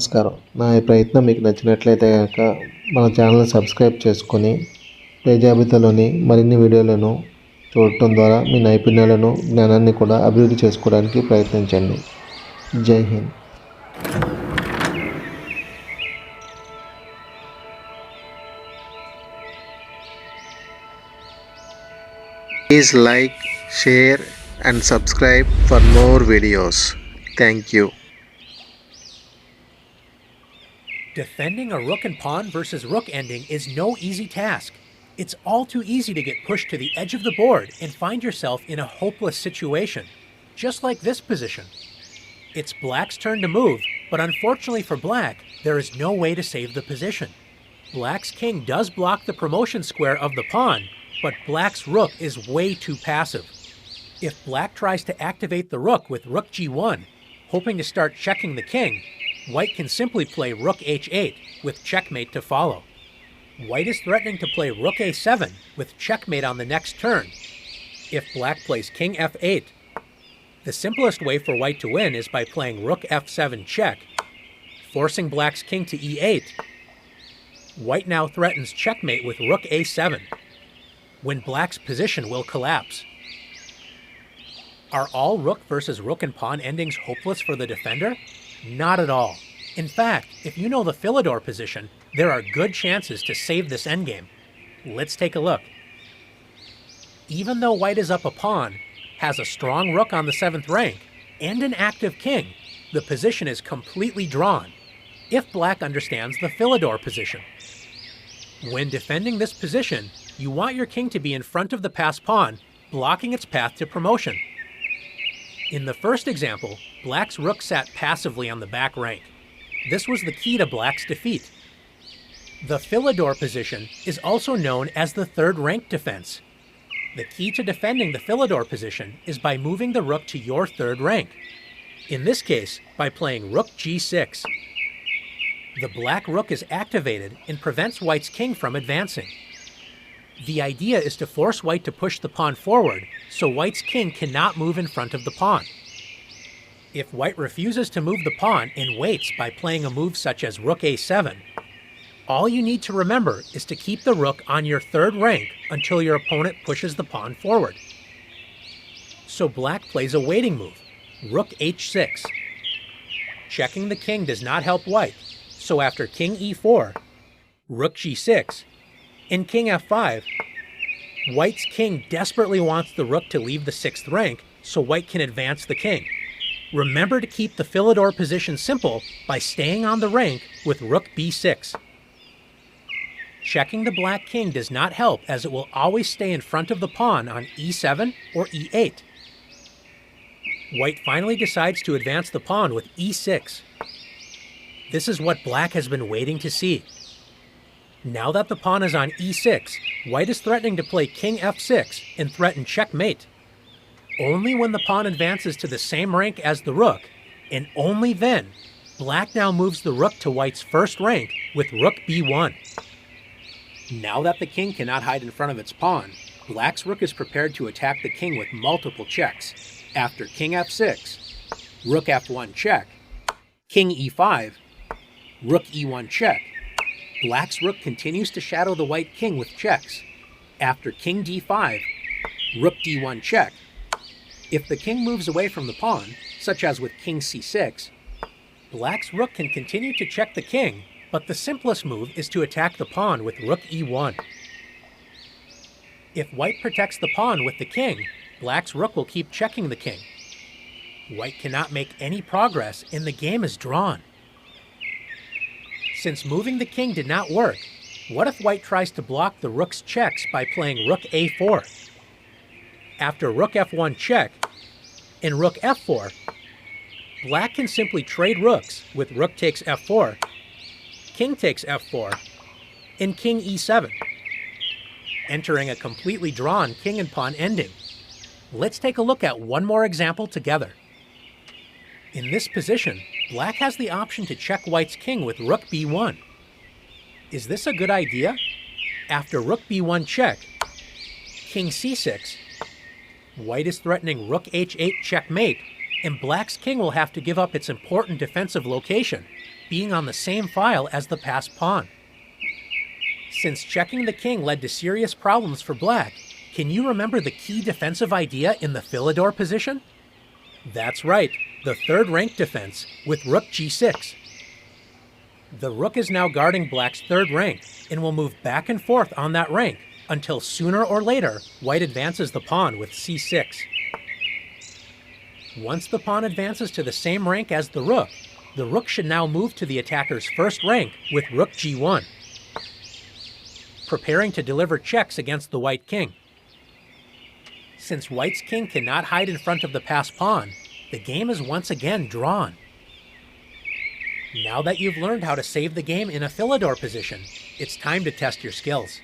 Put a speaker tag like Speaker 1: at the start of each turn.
Speaker 1: నమస్కారం. నా ఈ ప్రయత్నం మీకు నచ్చినట్లయితే గనక మన ఛానల్ని సబ్స్క్రైబ్ చేసుకొని పై జాబితాలోని మరిన్ని వీడియోలను చూడటం ద్వారా మీ నైపుణ్యాలను, జ్ఞానాన్ని కూడా అభివృద్ధి చేసుకోవడానికి ప్రయత్నించండి. జై Hind. Please like, share and subscribe for more videos. Thank you.
Speaker 2: Defending a rook and pawn versus rook ending is no easy task. It's all too easy to get pushed to the edge of the board and find yourself in a hopeless situation, just like this position. It's black's turn to move, but unfortunately for black, there is no way to save the position. Black's king does block the promotion square of the pawn, but black's rook is way too passive. If black tries to activate the rook with rook g1, hoping to start checking the king, white can simply play rook h8 with checkmate to follow. White is threatening to play rook a7 with checkmate on the next turn. If black plays king f8, the simplest way for white to win is by playing rook f7 check, forcing black's king to e8. White now threatens checkmate with rook a7, when black's position will collapse. Are all rook versus rook and pawn endings hopeless for the defender? Not at all. In fact, if you know the Philidor position, there are good chances to save this endgame. Let's take a look. Even though white is up a pawn, has a strong rook on the 7th rank, and an active king, the position is completely drawn, if black understands the Philidor position. When defending this position, you want your king to be in front of the passed pawn, blocking its path to promotion. In the first example, black's rook sat passively on the back rank. This was the key to black's defeat. The Philidor position is also known as the third rank defense. The key to defending the Philidor position is by moving the rook to your third rank. In this case, by playing rook g6. The black rook is activated and prevents white's king from advancing. The idea is to force white to push the pawn forward, so white's king cannot move in front of the pawn. If white refuses to move the pawn and waits by playing a move such as rook a7, all you need to remember is to keep the rook on your third rank until your opponent pushes the pawn forward. So black plays a waiting move, rook h6. Checking the king does not help white, so after king e4, rook g6, in king f5, white's king desperately wants the rook to leave the 6th rank so white can advance the king. Remember to keep the Philidor position simple by staying on the rank with rook b6. Checking the black king does not help, as it will always stay in front of the pawn on e7 or e8. White finally decides to advance the pawn with e6. This is what black has been waiting to see. Now that the pawn is on e6, white is threatening to play king f6 and threaten checkmate. Only when the pawn advances to the same rank as the rook, and only then, black now moves the rook to white's first rank with rook b1. Now that the king cannot hide in front of its pawn, black's rook is prepared to attack the king with multiple checks. After king f6, rook f1 check, king e5, rook e1 check, black's rook continues to shadow the white king with checks. After king d5, rook d1 check. If the king moves away from the pawn, such as with king c6, black's rook can continue to check the king, but the simplest move is to attack the pawn with rook e1. If white protects the pawn with the king, black's rook will keep checking the king. White cannot make any progress and the game is drawn. Since moving the king did not work, what if white tries to block the rook's checks by playing rook a4? After rook f1 check and rook f4, black can simply trade rooks with rook takes f4, king takes f4, and king e7, entering a completely drawn king and pawn ending. Let's take a look at one more example together. In this position, black has the option to check white's king with rook b1. Is this a good idea? After rook b1 check, king c6, white is threatening rook h8 checkmate, and black's king will have to give up its important defensive location. being on the same file as the passed pawn. Since checking the king led to serious problems for black, can you remember the key defensive idea in the Philidor position? That's right, the third rank defense with rook g6. The rook is now guarding black's third rank and will move back and forth on that rank until sooner or later white advances the pawn with c6. Once the pawn advances to the same rank as the rook should now move to the attacker's first rank with rook g1, preparing to deliver checks against the white king. Since white's king cannot hide in front of the passed pawn, the game is once again drawn. Now that you've learned how to save the game in a Philidor position, it's time to test your skills.